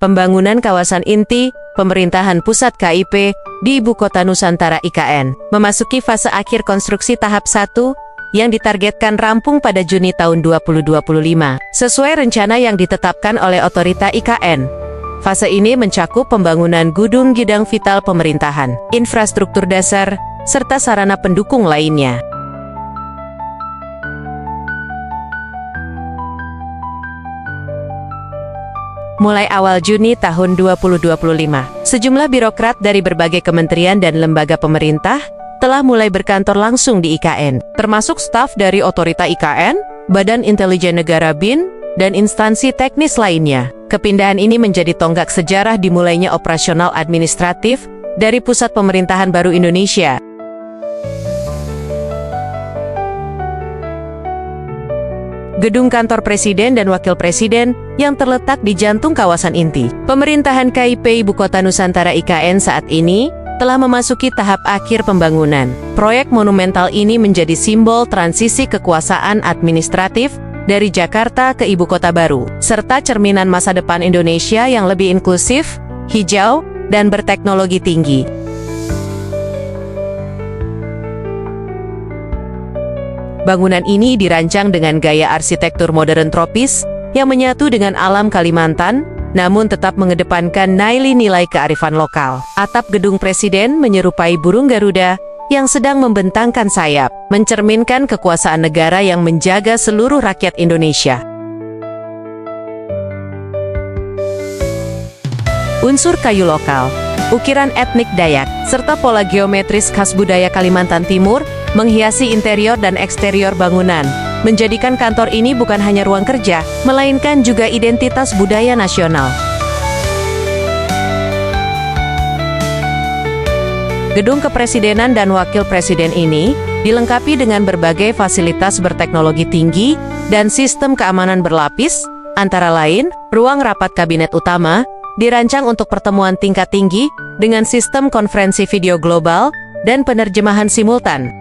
pembangunan kawasan inti pemerintahan pusat KIP di Ibu Kota Nusantara IKN memasuki fase akhir konstruksi tahap 1 yang ditargetkan rampung pada Juni tahun 2025, sesuai rencana yang ditetapkan oleh Otorita IKN. Fase ini mencakup pembangunan gedung gidang vital pemerintahan, infrastruktur dasar, serta sarana pendukung lainnya. Mulai awal Juni tahun 2025, sejumlah birokrat dari berbagai kementerian dan lembaga pemerintah telah mulai berkantor langsung di IKN, termasuk staf dari Otorita IKN, Badan Intelijen Negara BIN, dan instansi teknis lainnya. Kepindahan ini menjadi tonggak sejarah dimulainya operasional administratif dari Pusat Pemerintahan Baru Indonesia. Gedung kantor Presiden dan Wakil Presiden yang terletak di jantung kawasan inti pemerintahan KIP Ibu Kota Nusantara IKN saat ini telah memasuki tahap akhir pembangunan. Proyek monumental ini menjadi simbol transisi kekuasaan administratif dari Jakarta ke Ibu Kota Baru, serta cerminan masa depan Indonesia yang lebih inklusif, hijau, dan berteknologi tinggi. Bangunan ini dirancang dengan gaya arsitektur modern tropis yang menyatu dengan alam Kalimantan, namun tetap mengedepankan nilai-nilai kearifan lokal. Atap gedung Presiden menyerupai burung Garuda yang sedang membentangkan sayap, mencerminkan kekuasaan negara yang menjaga seluruh rakyat Indonesia. Unsur kayu lokal, ukiran etnik Dayak, serta pola geometris khas budaya Kalimantan Timur menghiasi interior dan eksterior bangunan, menjadikan kantor ini bukan hanya ruang kerja, melainkan juga identitas budaya nasional. Gedung Kepresidenan dan Wakil Presiden ini dilengkapi dengan berbagai fasilitas berteknologi tinggi dan sistem keamanan berlapis, antara lain, ruang rapat kabinet utama, dirancang untuk pertemuan tingkat tinggi dengan sistem konferensi video global dan penerjemahan simultan.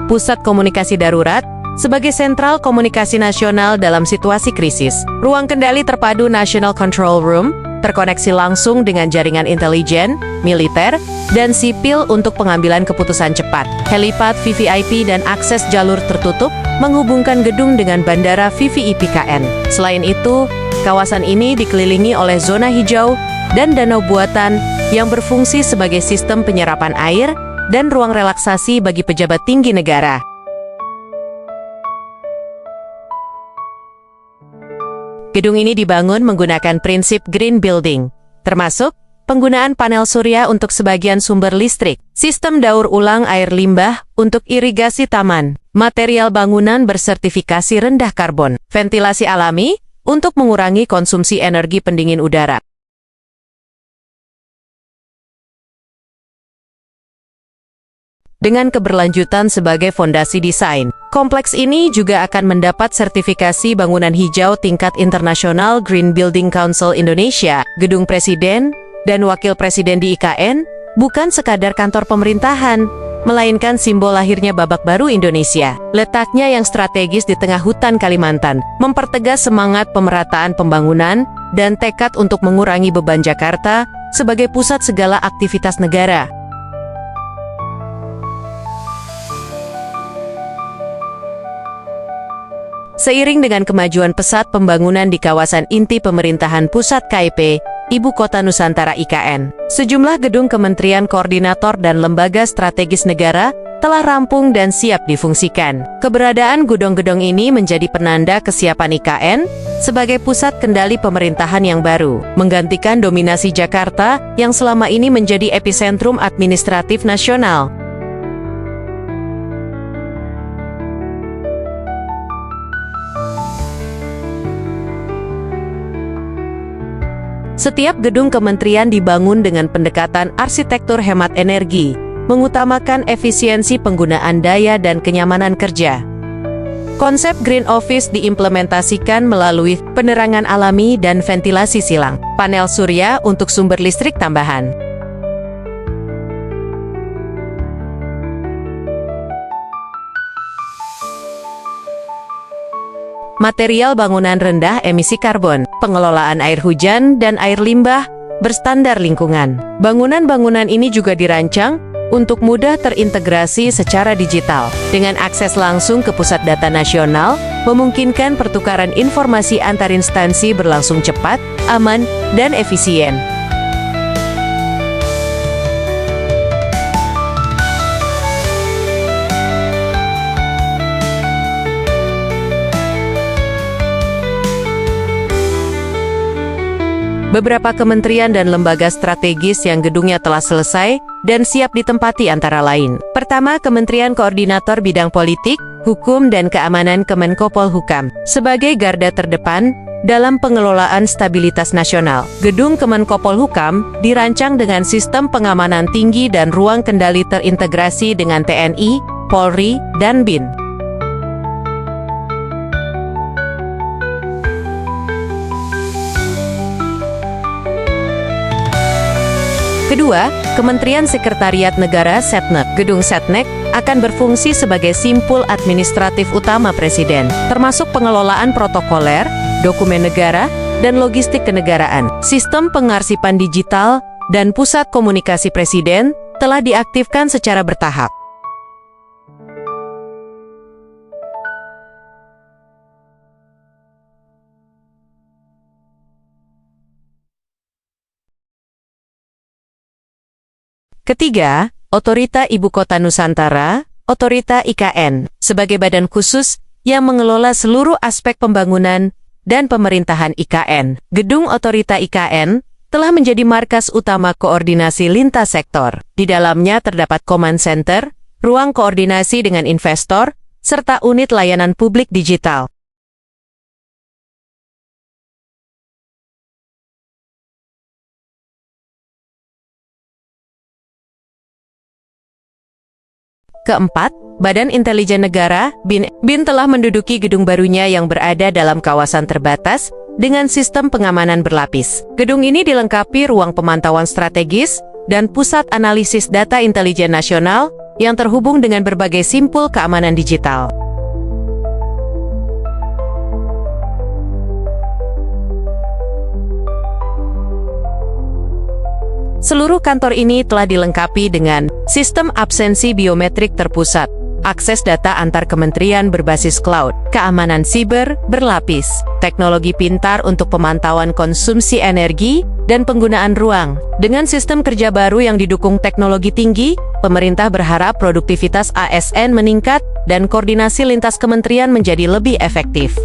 Pusat Komunikasi Darurat sebagai sentral komunikasi nasional dalam situasi krisis. Ruang kendali terpadu National Control Room terkoneksi langsung dengan jaringan intelijen, militer, dan sipil untuk pengambilan keputusan cepat. Helipad VVIP dan akses jalur tertutup menghubungkan gedung dengan Bandara VVIP KN. Selain itu, kawasan ini dikelilingi oleh zona hijau dan danau buatan yang berfungsi sebagai sistem penyerapan air dan ruang relaksasi bagi pejabat tinggi negara. Gedung ini dibangun menggunakan prinsip green building, termasuk penggunaan panel surya untuk sebagian sumber listrik, sistem daur ulang air limbah untuk irigasi taman, material bangunan bersertifikasi rendah karbon, ventilasi alami untuk mengurangi konsumsi energi pendingin udara. Dengan keberlanjutan sebagai fondasi desain, kompleks ini juga akan mendapat sertifikasi bangunan hijau tingkat internasional Green Building Council Indonesia. Gedung Presiden dan Wakil Presiden di IKN bukan sekadar kantor pemerintahan, melainkan simbol lahirnya babak baru Indonesia. Letaknya yang strategis di tengah hutan Kalimantan, mempertegas semangat pemerataan pembangunan dan tekad untuk mengurangi beban Jakarta sebagai pusat segala aktivitas negara. Seiring dengan kemajuan pesat pembangunan di kawasan inti pemerintahan pusat KIP, Ibu Kota Nusantara IKN, sejumlah gedung kementerian koordinator dan lembaga strategis negara telah rampung dan siap difungsikan. Keberadaan gedung-gedung ini menjadi penanda kesiapan IKN sebagai pusat kendali pemerintahan yang baru, menggantikan dominasi Jakarta yang selama ini menjadi epicentrum administratif nasional. Setiap gedung kementerian dibangun dengan pendekatan arsitektur hemat energi, mengutamakan efisiensi penggunaan daya dan kenyamanan kerja. Konsep Green Office diimplementasikan melalui penerangan alami dan ventilasi silang, panel surya untuk sumber listrik tambahan. material bangunan rendah emisi karbon, pengelolaan air hujan dan air limbah berstandar lingkungan. Bangunan-bangunan ini juga dirancang untuk mudah terintegrasi secara digital. Dengan akses langsung ke pusat data nasional, memungkinkan pertukaran informasi antar instansi berlangsung cepat, aman, dan efisien. Beberapa kementerian dan lembaga strategis yang gedungnya telah selesai dan siap ditempati antara lain. Pertama, Kementerian Koordinator Bidang Politik, Hukum dan Keamanan Kemenko Polhukam. Sebagai garda terdepan dalam pengelolaan stabilitas nasional, gedung Kemenko Polhukam dirancang dengan sistem pengamanan tinggi dan ruang kendali terintegrasi dengan TNI, Polri, dan BIN. Kedua, Kementerian Sekretariat Negara Setnek. Gedung Setnek akan berfungsi sebagai simpul administratif utama Presiden, termasuk pengelolaan protokoler, dokumen negara, dan logistik kenegaraan. Sistem pengarsipan digital dan pusat komunikasi Presiden telah diaktifkan secara bertahap. Ketiga, Otorita Ibu Kota Nusantara, Otorita IKN, sebagai badan khusus yang mengelola seluruh aspek pembangunan dan pemerintahan IKN. Gedung Otorita IKN telah menjadi markas utama koordinasi lintas sektor. Di dalamnya terdapat command center, ruang koordinasi dengan investor, serta unit layanan publik digital. Keempat, Badan Intelijen Negara, BIN. BIN telah menduduki gedung barunya yang berada dalam kawasan terbatas dengan sistem pengamanan berlapis. Gedung ini dilengkapi ruang pemantauan strategis dan pusat analisis data intelijen nasional yang terhubung dengan berbagai simpul keamanan digital. Seluruh kantor ini telah dilengkapi dengan sistem absensi biometrik terpusat, akses data antar kementerian berbasis cloud, keamanan siber berlapis, teknologi pintar untuk pemantauan konsumsi energi dan penggunaan ruang. Dengan sistem kerja baru yang didukung teknologi tinggi, pemerintah berharap produktivitas ASN meningkat dan koordinasi lintas kementerian menjadi lebih efektif.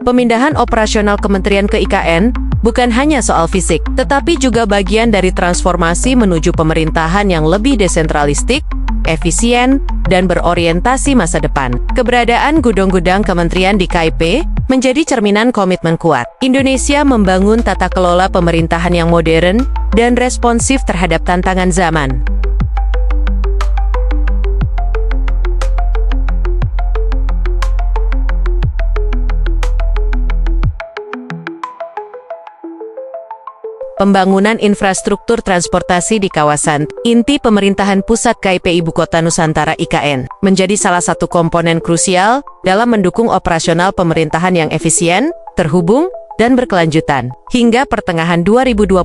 Pemindahan operasional kementerian ke IKN bukan hanya soal fisik, tetapi juga bagian dari transformasi menuju pemerintahan yang lebih desentralistik, efisien, dan berorientasi masa depan. Keberadaan gudang-gudang kementerian di KIP menjadi cerminan komitmen kuat Indonesia membangun tata kelola pemerintahan yang modern dan responsif terhadap tantangan zaman. Pembangunan infrastruktur transportasi di kawasan inti pemerintahan pusat KIP Ibu Kota Nusantara IKN menjadi salah satu komponen krusial dalam mendukung operasional pemerintahan yang efisien, terhubung, dan berkelanjutan. Hingga pertengahan 2025,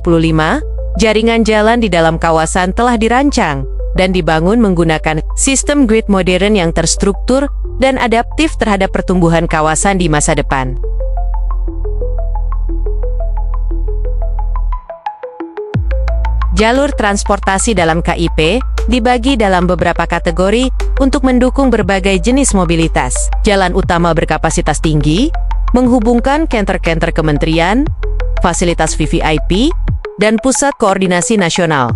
jaringan jalan di dalam kawasan telah dirancang dan dibangun menggunakan sistem grid modern yang terstruktur dan adaptif terhadap pertumbuhan kawasan di masa depan. Jalur transportasi dalam KIP dibagi dalam beberapa kategori untuk mendukung berbagai jenis mobilitas. Jalan utama berkapasitas tinggi, menghubungkan kantor-kantor kementerian, fasilitas VVIP, dan pusat koordinasi nasional.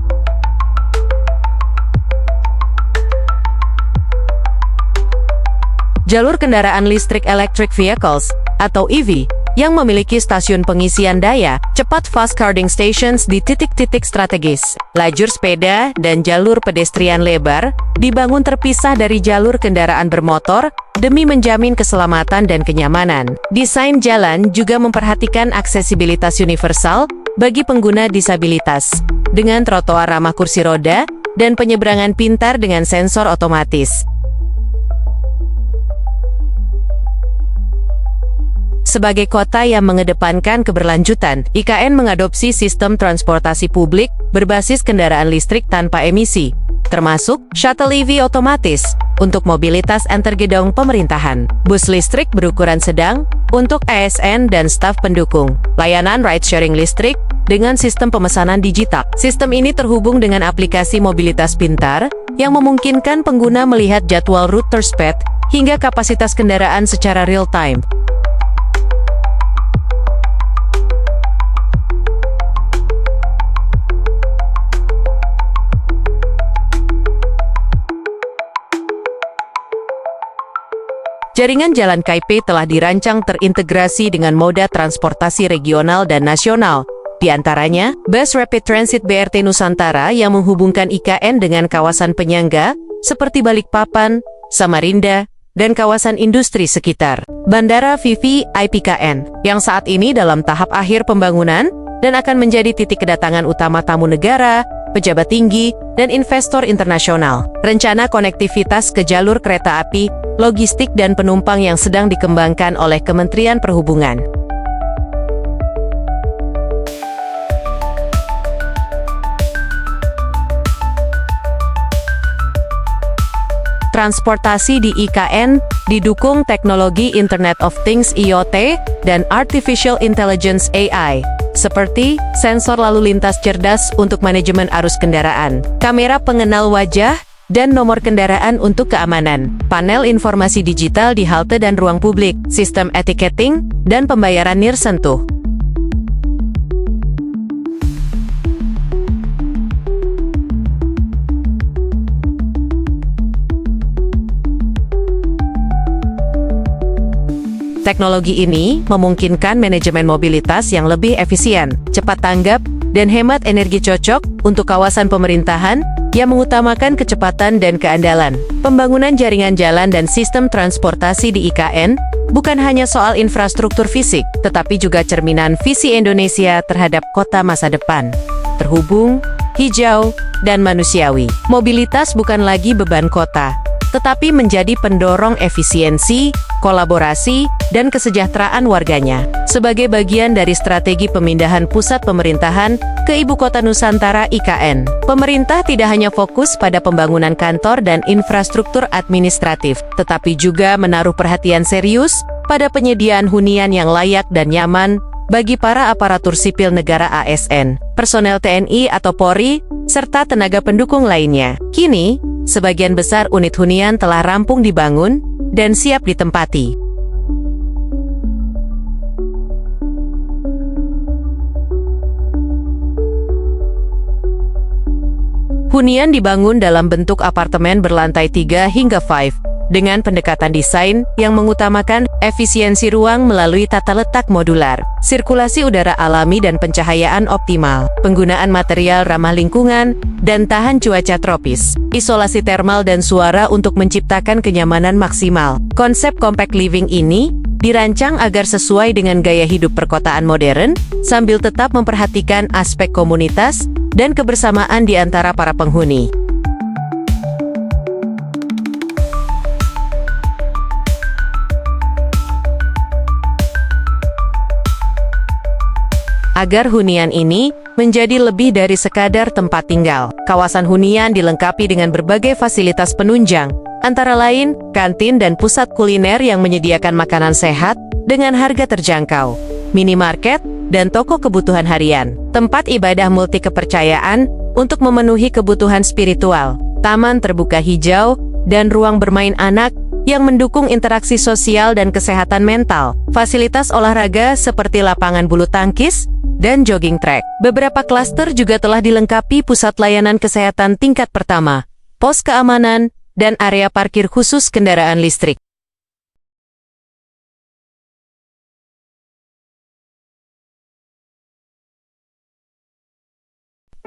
Jalur kendaraan listrik electric vehicles atau EV yang memiliki stasiun pengisian daya cepat fast charging stations di titik-titik strategis. Lajur sepeda dan jalur pedestrian lebar dibangun terpisah dari jalur kendaraan bermotor demi menjamin keselamatan dan kenyamanan. Desain jalan juga memperhatikan aksesibilitas universal bagi pengguna disabilitas, dengan trotoar ramah kursi roda dan penyeberangan pintar dengan sensor otomatis. Sebagai kota yang mengedepankan keberlanjutan, IKN mengadopsi sistem transportasi publik berbasis kendaraan listrik tanpa emisi, termasuk shuttle EV otomatis untuk mobilitas antar gedung pemerintahan, bus listrik berukuran sedang untuk ASN dan staf pendukung, layanan ride-sharing listrik dengan sistem pemesanan digital. Sistem ini terhubung dengan aplikasi mobilitas pintar yang memungkinkan pengguna melihat jadwal rute tersped hingga kapasitas kendaraan secara real-time. Jaringan jalan KIP telah dirancang terintegrasi dengan moda transportasi regional dan nasional. Di antaranya, Bus Rapid Transit BRT Nusantara yang menghubungkan IKN dengan kawasan penyangga seperti Balikpapan, Samarinda, dan kawasan industri sekitar. Bandara VVIP-KN yang saat ini dalam tahap akhir pembangunan dan akan menjadi titik kedatangan utama tamu negara, pejabat tinggi, dan investor internasional. Rencana konektivitas ke jalur kereta api, logistik dan penumpang yang sedang dikembangkan oleh Kementerian Perhubungan. Transportasi di IKN didukung teknologi Internet of Things IoT dan Artificial Intelligence AI, seperti sensor lalu lintas cerdas untuk manajemen arus kendaraan, kamera pengenal wajah, dan nomor kendaraan untuk keamanan, panel informasi digital di halte dan ruang publik, sistem etiketing, dan pembayaran nirsentuh. Teknologi ini memungkinkan manajemen mobilitas yang lebih efisien, cepat tanggap, dan hemat energi cocok untuk kawasan pemerintahan yang mengutamakan kecepatan dan keandalan. Pembangunan jaringan jalan dan sistem transportasi di IKN bukan hanya soal infrastruktur fisik, tetapi juga cerminan visi Indonesia terhadap kota masa depan. Terhubung, hijau, dan manusiawi. Mobilitas bukan lagi beban kota, tetapi menjadi pendorong efisiensi, kolaborasi, dan kesejahteraan warganya. Sebagai bagian dari strategi pemindahan pusat pemerintahan ke Ibu Kota Nusantara IKN, pemerintah tidak hanya fokus pada pembangunan kantor dan infrastruktur administratif, tetapi juga menaruh perhatian serius pada penyediaan hunian yang layak dan nyaman bagi para aparatur sipil negara ASN, personel TNI atau Polri, serta tenaga pendukung lainnya. Kini, sebagian besar unit hunian telah rampung dibangun dan siap ditempati. Hunian dibangun dalam bentuk apartemen berlantai 3 hingga 5, dengan pendekatan desain yang mengutamakan efisiensi ruang melalui tata letak modular, sirkulasi udara alami dan pencahayaan optimal, penggunaan material ramah lingkungan, dan tahan cuaca tropis, isolasi termal dan suara untuk menciptakan kenyamanan maksimal. Konsep compact living ini dirancang agar sesuai dengan gaya hidup perkotaan modern, sambil tetap memperhatikan aspek komunitas dan kebersamaan di antara para penghuni. Agar hunian ini menjadi lebih dari sekadar tempat tinggal, kawasan hunian dilengkapi dengan berbagai fasilitas penunjang, antara lain kantin dan pusat kuliner yang menyediakan makanan sehat dengan harga terjangkau, minimarket, dan toko kebutuhan harian, tempat ibadah multi kepercayaan untuk memenuhi kebutuhan spiritual, taman terbuka hijau, dan ruang bermain anak yang mendukung interaksi sosial dan kesehatan mental, fasilitas olahraga seperti lapangan bulu tangkis, dan jogging track. Beberapa klaster juga telah dilengkapi pusat layanan kesehatan tingkat pertama, pos keamanan, dan area parkir khusus kendaraan listrik.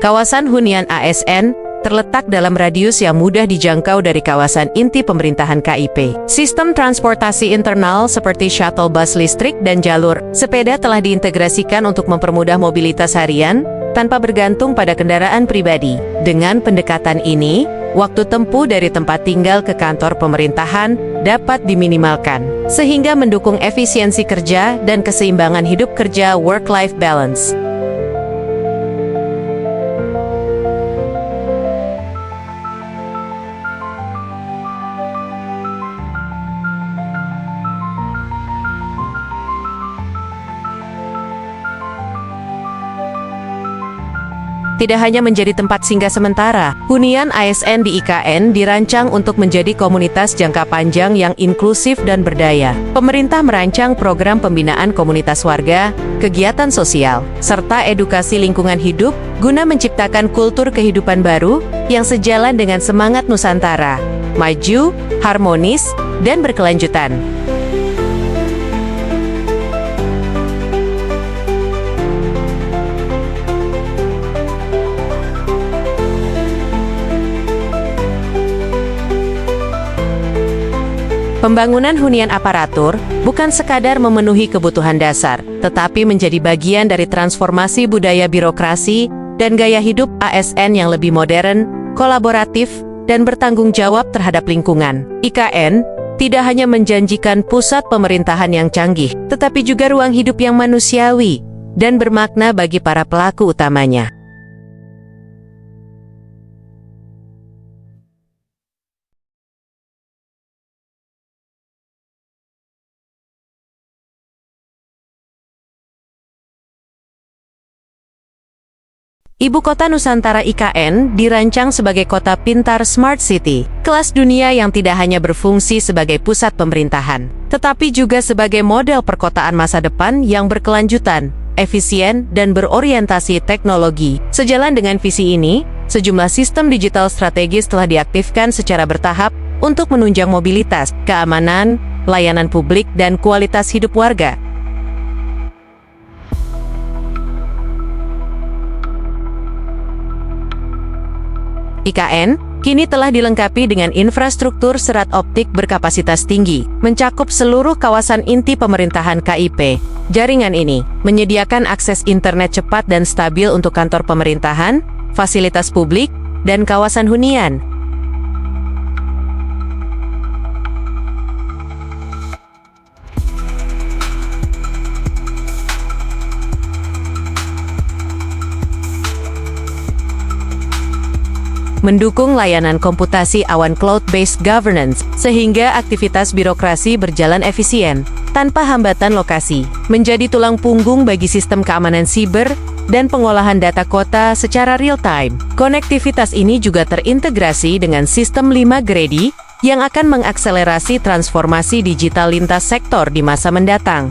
Kawasan hunian ASN terletak dalam radius yang mudah dijangkau dari kawasan inti pemerintahan KIP. Sistem transportasi internal seperti shuttle bus listrik dan jalur sepeda telah diintegrasikan untuk mempermudah mobilitas harian tanpa bergantung pada kendaraan pribadi. Dengan pendekatan ini, waktu tempuh dari tempat tinggal ke kantor pemerintahan dapat diminimalkan, sehingga mendukung efisiensi kerja dan keseimbangan hidup kerja work-life balance. Tidak hanya menjadi tempat singgah sementara, hunian ASN di IKN dirancang untuk menjadi komunitas jangka panjang yang inklusif dan berdaya. Pemerintah merancang program pembinaan komunitas warga, kegiatan sosial, serta edukasi lingkungan hidup guna menciptakan kultur kehidupan baru yang sejalan dengan semangat Nusantara, maju, harmonis, dan berkelanjutan. Pembangunan hunian aparatur bukan sekadar memenuhi kebutuhan dasar, tetapi menjadi bagian dari transformasi budaya birokrasi dan gaya hidup ASN yang lebih modern, kolaboratif, dan bertanggung jawab terhadap lingkungan. IKN tidak hanya menjanjikan pusat pemerintahan yang canggih, tetapi juga ruang hidup yang manusiawi dan bermakna bagi para pelaku utamanya. Ibu Kota Nusantara IKN dirancang sebagai kota pintar Smart City, kelas dunia yang tidak hanya berfungsi sebagai pusat pemerintahan, tetapi juga sebagai model perkotaan masa depan yang berkelanjutan, efisien, dan berorientasi teknologi. Sejalan dengan visi ini, sejumlah sistem digital strategis telah diaktifkan secara bertahap untuk menunjang mobilitas, keamanan, layanan publik, dan kualitas hidup warga. IKN kini telah dilengkapi dengan infrastruktur serat optik berkapasitas tinggi, mencakup seluruh kawasan inti pemerintahan KIP. Jaringan ini menyediakan akses internet cepat dan stabil untuk kantor pemerintahan, fasilitas publik, dan kawasan hunian. Mendukung layanan komputasi awan cloud-based governance, sehingga aktivitas birokrasi berjalan efisien, tanpa hambatan lokasi, menjadi tulang punggung bagi sistem keamanan siber dan pengolahan data kota secara real-time. Konektivitas ini juga terintegrasi dengan sistem 5G yang akan mengakselerasi transformasi digital lintas sektor di masa mendatang.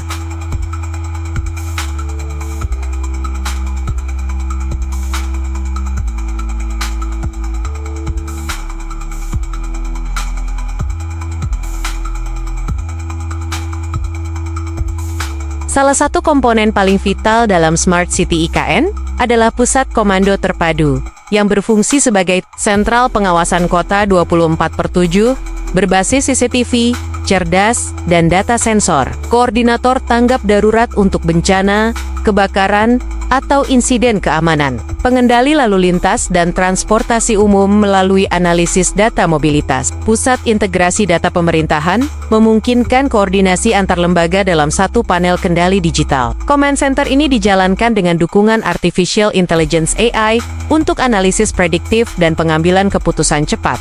Salah satu komponen paling vital dalam Smart City IKN adalah Pusat Komando Terpadu, yang berfungsi sebagai sentral pengawasan kota 24/7, berbasis CCTV, cerdas, dan data sensor, koordinator tanggap darurat untuk bencana, kebakaran, atau insiden keamanan, pengendali lalu lintas dan transportasi umum melalui analisis data mobilitas. Pusat Integrasi Data Pemerintahan memungkinkan koordinasi antar lembaga dalam satu panel kendali digital. Command Center ini dijalankan dengan dukungan Artificial Intelligence AI untuk analisis prediktif dan pengambilan keputusan cepat.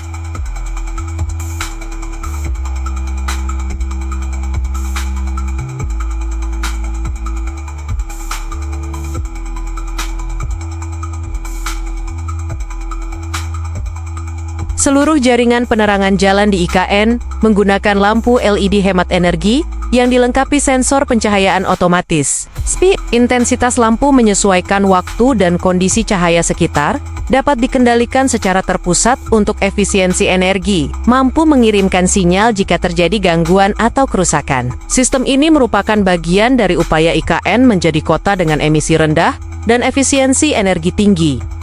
Seluruh jaringan penerangan jalan di IKN menggunakan lampu LED hemat energi yang dilengkapi sensor pencahayaan otomatis. Intensitas lampu menyesuaikan waktu dan kondisi cahaya sekitar, dapat dikendalikan secara terpusat untuk efisiensi energi, mampu mengirimkan sinyal jika terjadi gangguan atau kerusakan. Sistem ini merupakan bagian dari upaya IKN menjadi kota dengan emisi rendah dan efisiensi energi tinggi.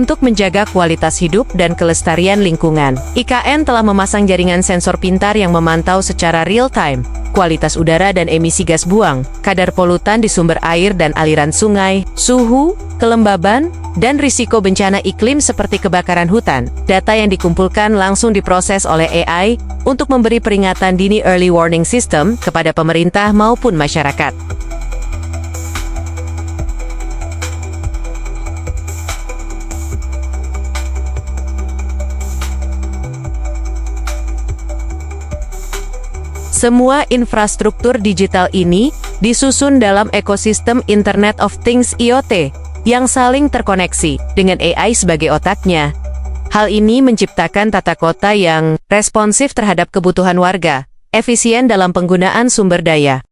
Untuk menjaga kualitas hidup dan kelestarian lingkungan, IKN telah memasang jaringan sensor pintar yang memantau secara real-time kualitas udara dan emisi gas buang, kadar polutan di sumber air dan aliran sungai, suhu, kelembaban, dan risiko bencana iklim seperti kebakaran hutan. Data yang dikumpulkan langsung diproses oleh AI untuk memberi peringatan dini early warning system kepada pemerintah maupun masyarakat. Semua infrastruktur digital ini disusun dalam ekosistem Internet of Things (IoT) yang saling terkoneksi dengan AI sebagai otaknya. Hal ini menciptakan tata kota yang responsif terhadap kebutuhan warga, efisien dalam penggunaan sumber daya,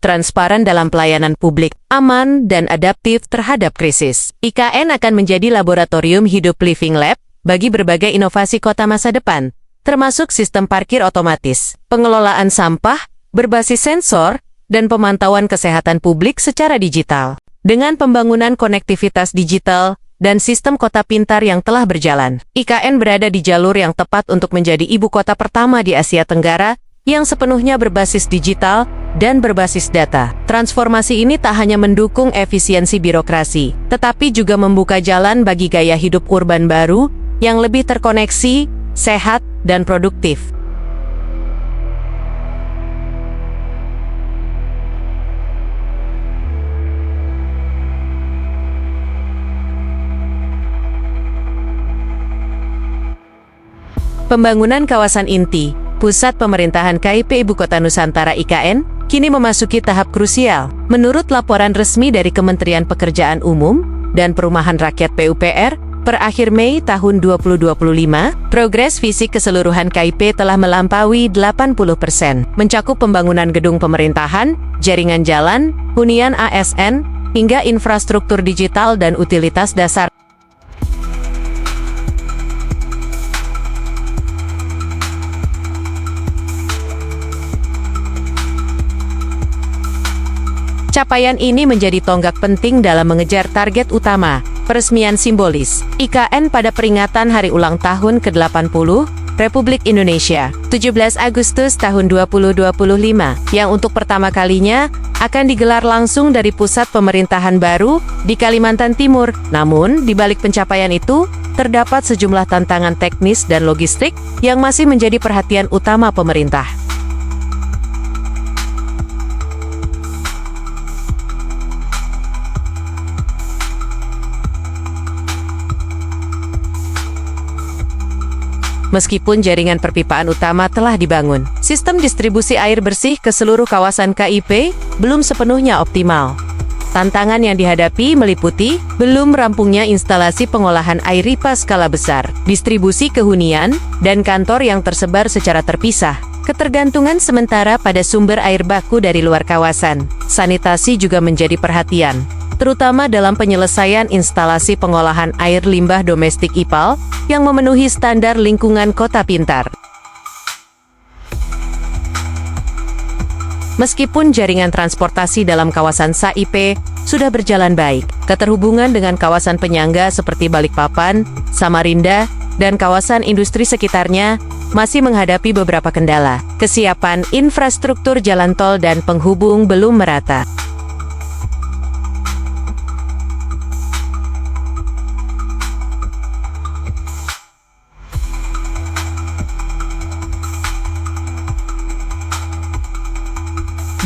transparan dalam pelayanan publik, aman dan adaptif terhadap krisis. IKN akan menjadi laboratorium hidup living lab bagi berbagai inovasi kota masa depan, termasuk sistem parkir otomatis, pengelolaan sampah, berbasis sensor, dan pemantauan kesehatan publik secara digital. Dengan pembangunan konektivitas digital dan sistem kota pintar yang telah berjalan, IKN berada di jalur yang tepat untuk menjadi ibu kota pertama di Asia Tenggara yang sepenuhnya berbasis digital dan berbasis data. Transformasi ini tak hanya mendukung efisiensi birokrasi, tetapi juga membuka jalan bagi gaya hidup urban baru yang lebih terkoneksi, sehat, dan produktif. Pembangunan kawasan inti, Pusat Pemerintahan KIP Ibu Kota Nusantara IKN, kini memasuki tahap krusial. Menurut laporan resmi dari Kementerian Pekerjaan Umum dan Perumahan Rakyat PUPR, per akhir Mei tahun 2025, progres fisik keseluruhan KIP telah melampaui 80%, mencakup pembangunan gedung pemerintahan, jaringan jalan, hunian ASN, hingga infrastruktur digital dan utilitas dasar. Capaian ini menjadi tonggak penting dalam mengejar target utama, peresmian simbolis IKN pada peringatan Hari Ulang Tahun ke-80 Republik Indonesia, 17 Agustus tahun 2025, yang untuk pertama kalinya akan digelar langsung dari pusat pemerintahan baru di Kalimantan Timur. Namun, di balik pencapaian itu, terdapat sejumlah tantangan teknis dan logistik yang masih menjadi perhatian utama pemerintah. Meskipun jaringan perpipaan utama telah dibangun, sistem distribusi air bersih ke seluruh kawasan KIP belum sepenuhnya optimal. Tantangan yang dihadapi meliputi belum rampungnya instalasi pengolahan air pipa skala besar, distribusi ke hunian, dan kantor yang tersebar secara terpisah, ketergantungan sementara pada sumber air baku dari luar kawasan. Sanitasi juga menjadi perhatian, terutama dalam penyelesaian instalasi pengolahan air limbah domestik IPAL yang memenuhi standar lingkungan kota pintar. Meskipun jaringan transportasi dalam kawasan SAIP sudah berjalan baik, keterhubungan dengan kawasan penyangga seperti Balikpapan, Samarinda, dan kawasan industri sekitarnya masih menghadapi beberapa kendala. Kesiapan infrastruktur jalan tol dan penghubung belum merata.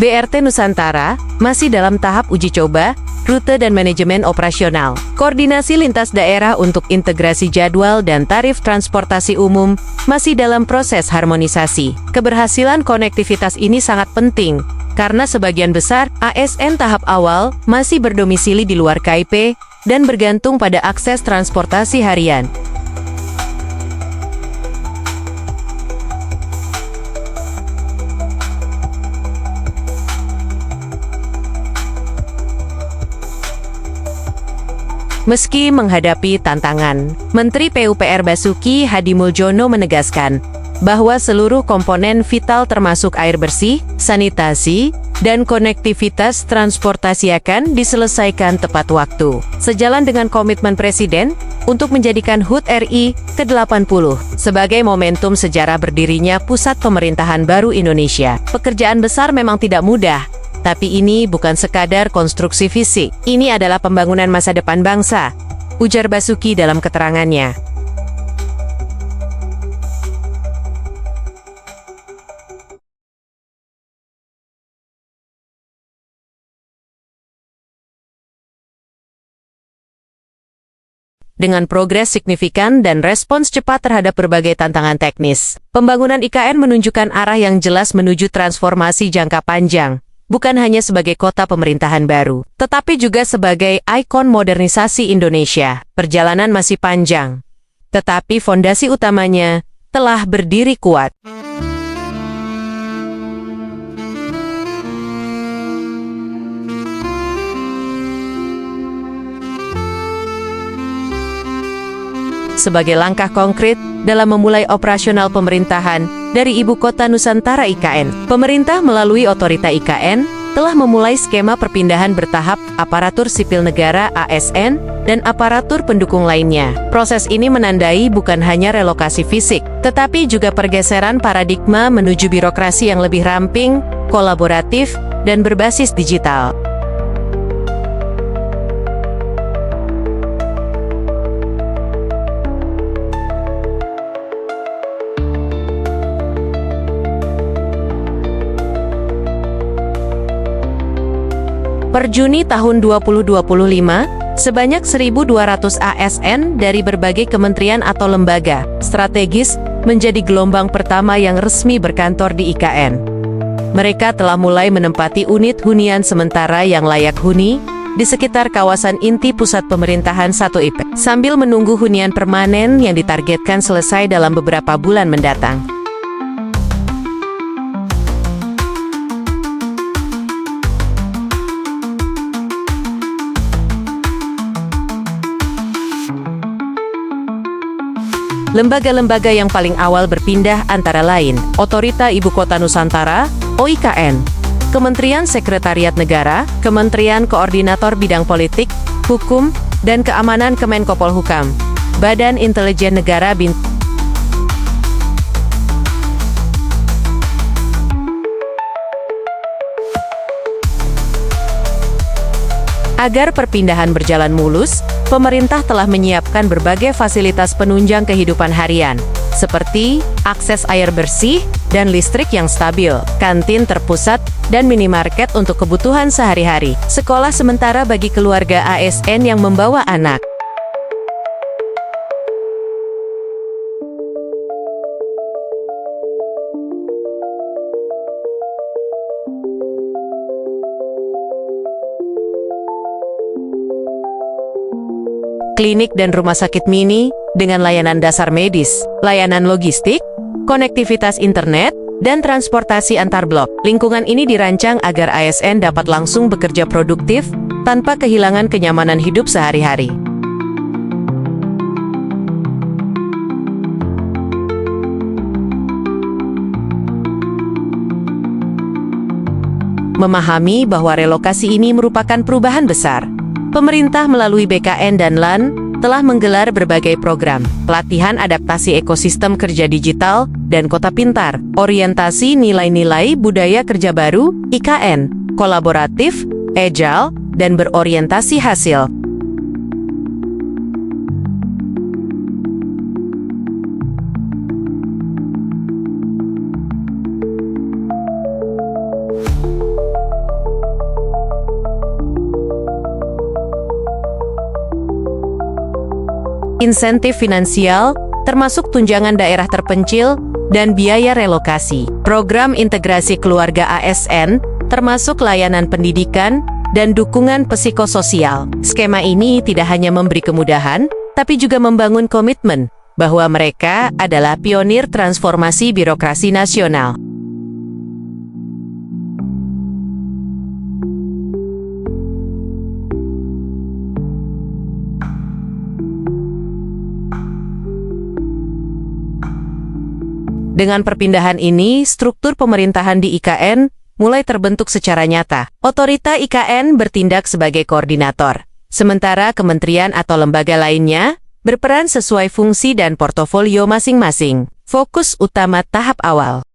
BRT Nusantara masih dalam tahap uji coba, rute dan manajemen operasional. Koordinasi lintas daerah untuk integrasi jadwal dan tarif transportasi umum masih dalam proses harmonisasi. Keberhasilan konektivitas ini sangat penting, karena sebagian besar ASN tahap awal masih berdomisili di luar KIP dan bergantung pada akses transportasi harian. Meski menghadapi tantangan, Menteri PUPR Basuki Hadimuljono menegaskan, bahwa seluruh komponen vital termasuk air bersih, sanitasi, dan konektivitas transportasi akan diselesaikan tepat waktu. Sejalan dengan komitmen Presiden untuk menjadikan HUT RI ke-80 sebagai momentum sejarah berdirinya Pusat Pemerintahan Baru Indonesia. Pekerjaan besar memang tidak mudah, tapi ini bukan sekadar konstruksi fisik. Ini adalah pembangunan masa depan bangsa, ujar Basuki dalam keterangannya. Dengan progres signifikan dan respons cepat terhadap berbagai tantangan teknis, pembangunan IKN menunjukkan arah yang jelas menuju transformasi jangka panjang, bukan hanya sebagai kota pemerintahan baru, tetapi juga sebagai ikon modernisasi Indonesia. Perjalanan masih panjang, tetapi fondasi utamanya telah berdiri kuat. Sebagai langkah konkret dalam memulai operasional pemerintahan dari Ibu Kota Nusantara IKN, pemerintah melalui Otorita IKN telah memulai skema perpindahan bertahap aparatur sipil negara ASN dan aparatur pendukung lainnya. Proses ini menandai bukan hanya relokasi fisik, tetapi juga pergeseran paradigma menuju birokrasi yang lebih ramping, kolaboratif, dan berbasis digital. Per Juni tahun 2025, sebanyak 1.200 ASN dari berbagai kementerian atau lembaga strategis menjadi gelombang pertama yang resmi berkantor di IKN. Mereka telah mulai menempati unit hunian sementara yang layak huni di sekitar kawasan inti pusat pemerintahan 1IP, sambil menunggu hunian permanen yang ditargetkan selesai dalam beberapa bulan mendatang. Lembaga-lembaga yang paling awal berpindah antara lain Otorita Ibu Kota Nusantara, OIKN, Kementerian Sekretariat Negara, Kementerian Koordinator Bidang Politik, Hukum, dan Keamanan Kemenko Polhukam, Badan Intelijen Negara BIN. Agar perpindahan berjalan mulus, pemerintah telah menyiapkan berbagai fasilitas penunjang kehidupan harian, seperti akses air bersih dan listrik yang stabil, kantin terpusat, dan minimarket untuk kebutuhan sehari-hari, sekolah sementara bagi keluarga ASN yang membawa anak. Klinik dan rumah sakit mini dengan layanan dasar medis, layanan logistik, konektivitas internet, dan transportasi antar blok. Lingkungan ini dirancang agar ASN dapat langsung bekerja produktif tanpa kehilangan kenyamanan hidup sehari-hari. Memahami bahwa relokasi ini merupakan perubahan besar, pemerintah melalui BKN dan LAN telah menggelar berbagai program, pelatihan adaptasi ekosistem kerja digital dan kota pintar, orientasi nilai-nilai budaya kerja baru, IKN, kolaboratif, agile, dan berorientasi hasil. Insentif finansial, termasuk tunjangan daerah terpencil, dan biaya relokasi. Program integrasi keluarga ASN, termasuk layanan pendidikan, dan dukungan psikososial. Skema ini tidak hanya memberi kemudahan, tapi juga membangun komitmen bahwa mereka adalah pionir transformasi birokrasi nasional. Dengan perpindahan ini, struktur pemerintahan di IKN mulai terbentuk secara nyata. Otorita IKN bertindak sebagai koordinator, sementara kementerian atau lembaga lainnya berperan sesuai fungsi dan portofolio masing-masing. Fokus utama tahap awal.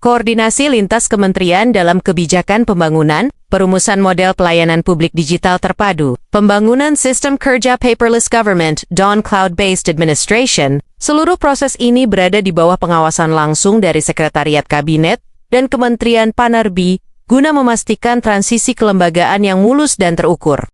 Koordinasi lintas kementerian dalam kebijakan pembangunan, perumusan model pelayanan publik digital terpadu, pembangunan sistem kerja paperless government, dan cloud-based administration, seluruh proses ini berada di bawah pengawasan langsung dari Sekretariat Kabinet dan Kementerian Panerbi guna memastikan transisi kelembagaan yang mulus dan terukur.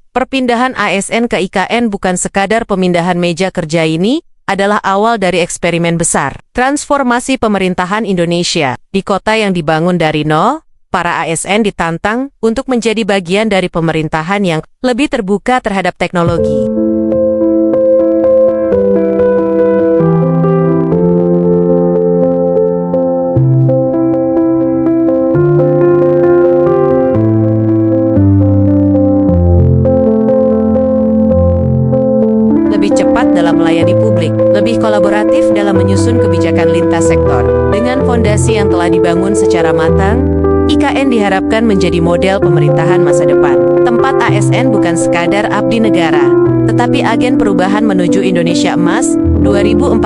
Perpindahan ASN ke IKN bukan sekadar pemindahan meja kerja, ini adalah awal dari eksperimen besar. Transformasi pemerintahan Indonesia. Di kota yang dibangun dari nol, para ASN ditantang untuk menjadi bagian dari pemerintahan yang lebih terbuka terhadap teknologi. Lebih cepat dalam melayani publik, lebih kolaboratif dalam menyusun kebijakan lintas sektor. Dengan fondasi yang telah dibangun secara matang, IKN diharapkan menjadi model pemerintahan masa depan. Tempat ASN bukan sekadar abdi negara, tetapi agen perubahan menuju Indonesia Emas 2045.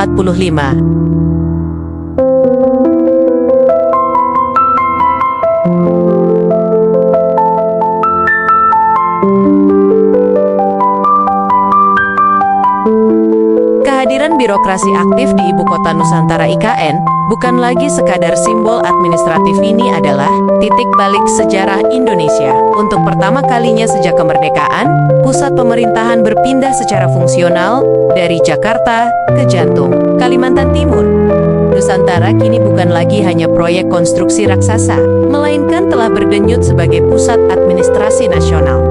Kehadiran birokrasi aktif di Ibu Kota Nusantara IKN bukan lagi sekadar simbol administratif, ini adalah titik balik sejarah Indonesia. Untuk pertama kalinya sejak kemerdekaan, pusat pemerintahan berpindah secara fungsional dari Jakarta ke jantung, Kalimantan Timur. Nusantara kini bukan lagi hanya proyek konstruksi raksasa, melainkan telah berdenyut sebagai pusat administrasi nasional.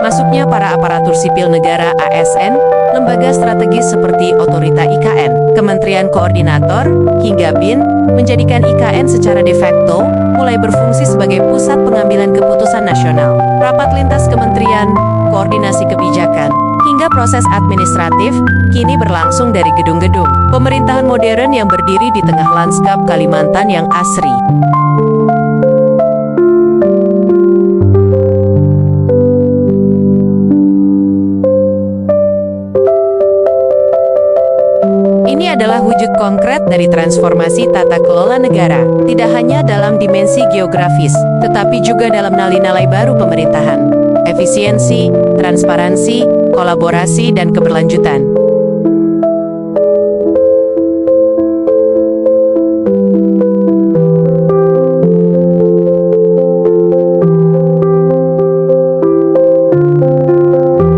Masuknya para aparatur sipil negara ASN, lembaga strategis seperti Otorita IKN, Kementerian Koordinator, hingga BIN, menjadikan IKN secara de facto mulai berfungsi sebagai pusat pengambilan keputusan nasional. Rapat lintas kementerian, koordinasi kebijakan, hingga proses administratif kini berlangsung dari gedung-gedung pemerintahan modern yang berdiri di tengah lanskap Kalimantan yang asri. Ini adalah wujud konkret dari transformasi tata kelola negara, tidak hanya dalam dimensi geografis, tetapi juga dalam nilai-nilai baru pemerintahan, efisiensi, transparansi, kolaborasi, dan keberlanjutan.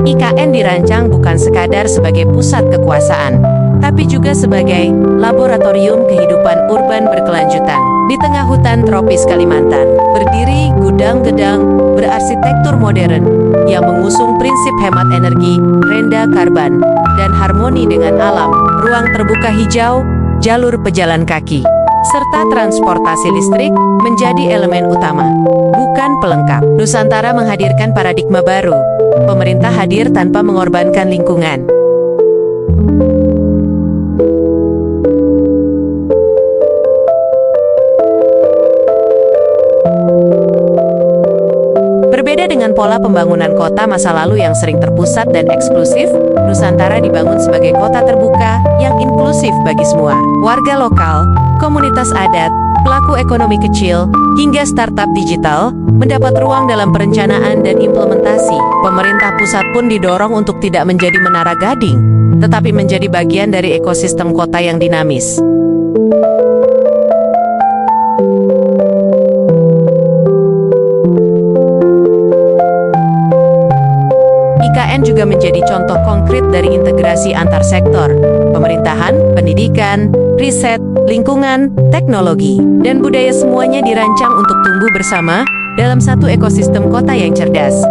IKN dirancang bukan sekadar sebagai pusat kekuasaan, tapi juga sebagai laboratorium kehidupan urban berkelanjutan. Di tengah hutan tropis Kalimantan, berdiri gudang-gedang berarsitektur modern yang mengusung prinsip hemat energi, rendah karban, dan harmoni dengan alam. Ruang terbuka hijau, jalur pejalan kaki, serta transportasi listrik menjadi elemen utama, bukan pelengkap. Nusantara menghadirkan paradigma baru. Pemerintah hadir tanpa mengorbankan lingkungan. Berbeda dengan pola pembangunan kota masa lalu yang sering terpusat dan eksklusif, Nusantara dibangun sebagai kota terbuka yang inklusif bagi semua. Warga lokal, komunitas adat, pelaku ekonomi kecil, hingga startup digital mendapat ruang dalam perencanaan dan implementasi. Pemerintah pusat pun didorong untuk tidak menjadi menara gading, tetapi menjadi bagian dari ekosistem kota yang dinamis. akan juga menjadi contoh konkret dari integrasi antar sektor, pemerintahan, pendidikan, riset, lingkungan, teknologi, dan budaya semuanya dirancang untuk tumbuh bersama dalam satu ekosistem kota yang cerdas.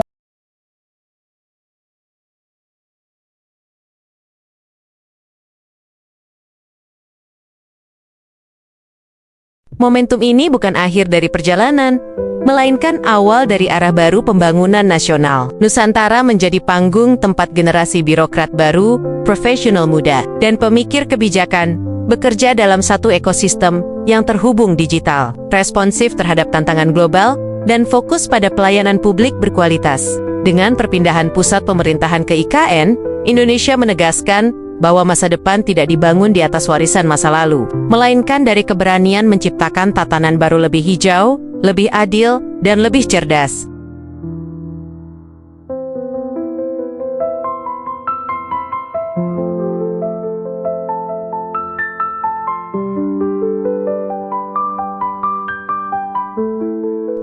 Momentum ini bukan akhir dari perjalanan, melainkan awal dari arah baru pembangunan nasional. Nusantara menjadi panggung tempat generasi birokrat baru, profesional muda, dan pemikir kebijakan bekerja dalam satu ekosistem yang terhubung digital, responsif terhadap tantangan global, dan fokus pada pelayanan publik berkualitas. Dengan perpindahan pusat pemerintahan ke IKN, Indonesia menegaskan bahwa masa depan tidak dibangun di atas warisan masa lalu, melainkan dari keberanian menciptakan tatanan baru lebih hijau, lebih adil, dan lebih cerdas.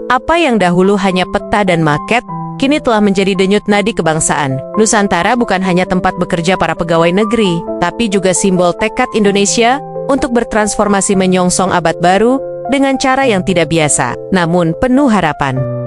Apa yang dahulu hanya peta dan maket, kini telah menjadi denyut nadi kebangsaan. Nusantara bukan hanya tempat bekerja para pegawai negeri, tapi juga simbol tekad Indonesia untuk bertransformasi menyongsong abad baru dengan cara yang tidak biasa, namun penuh harapan.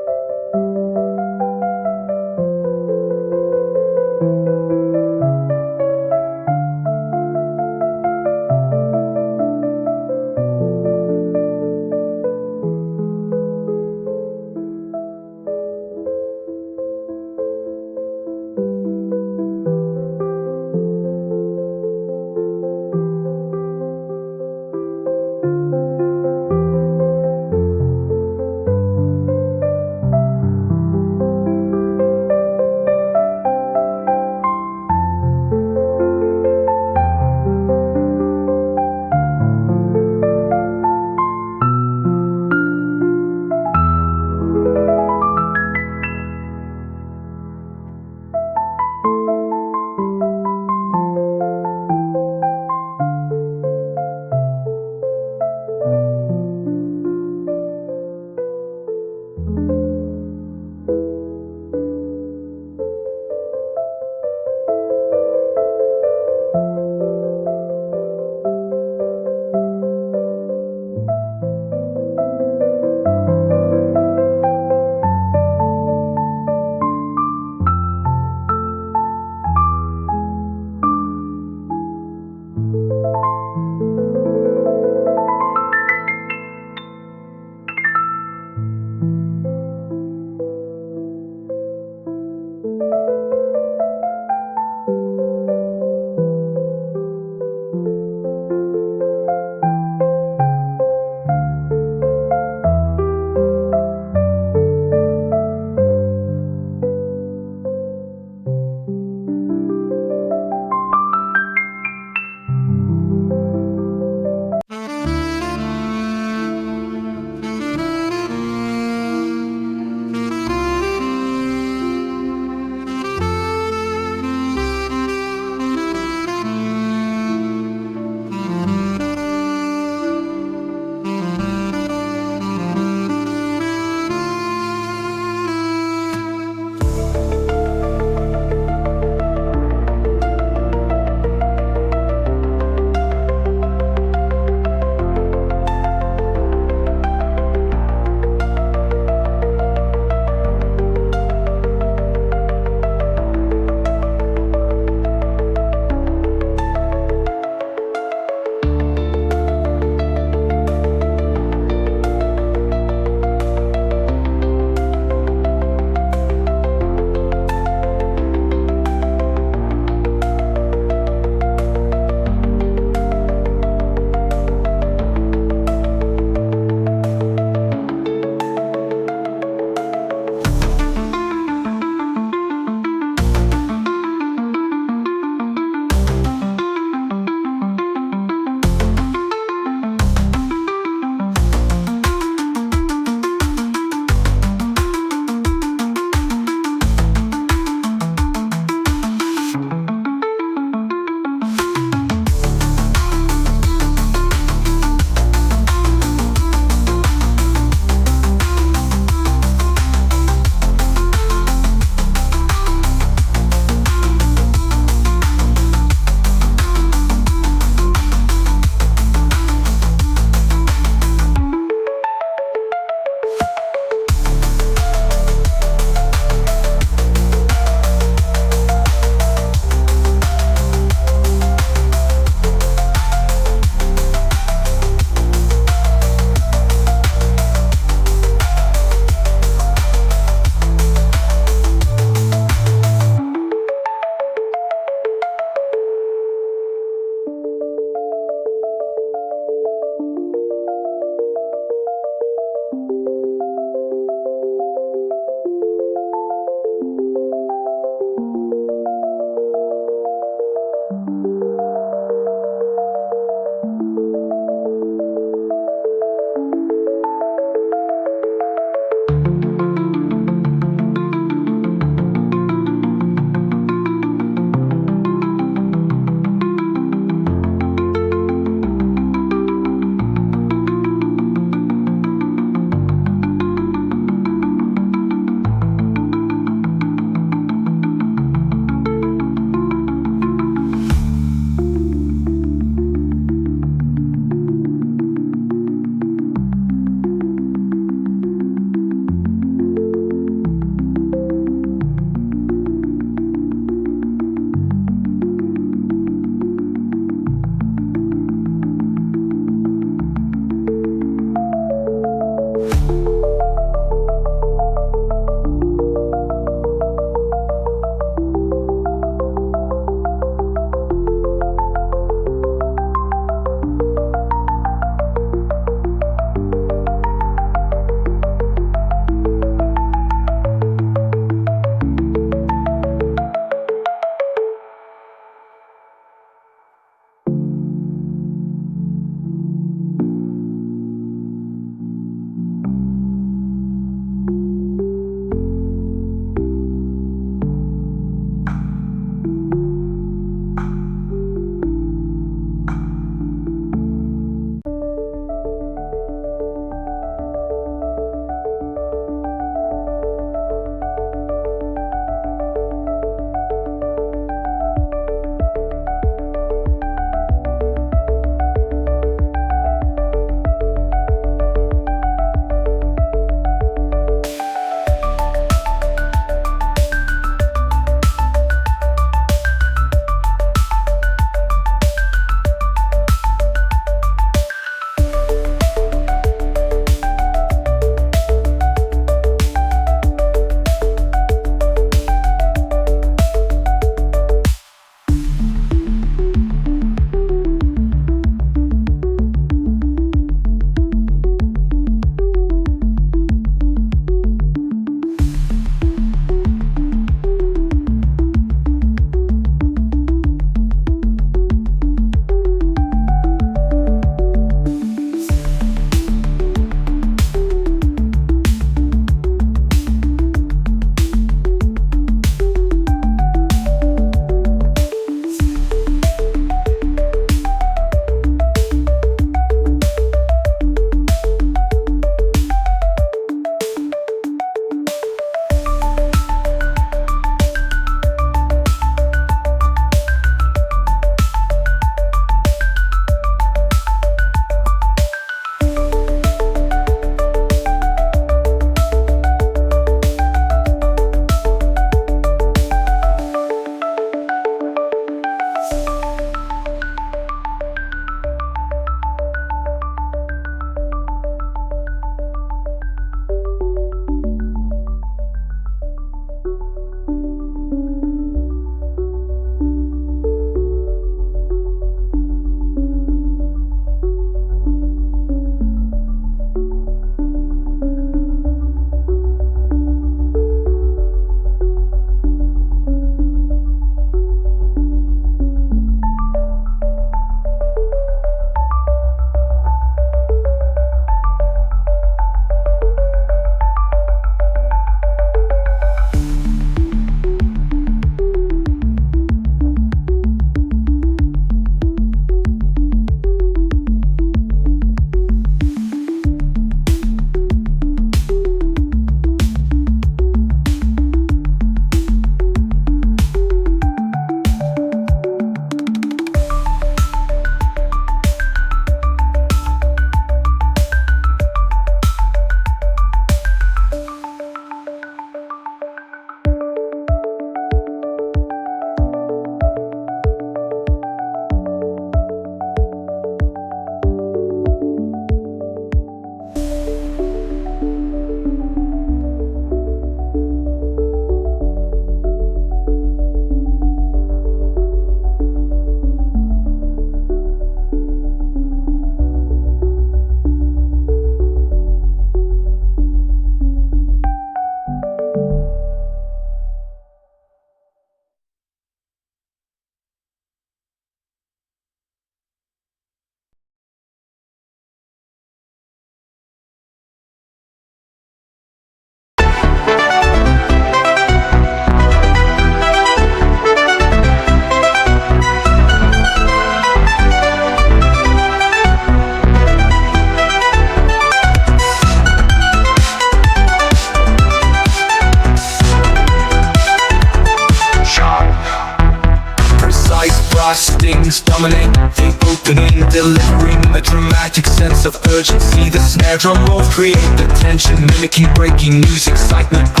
strings dominate the opening, delivering a dramatic sense of urgency. The snare drum rolls create the tension, mimicking breaking news excitement.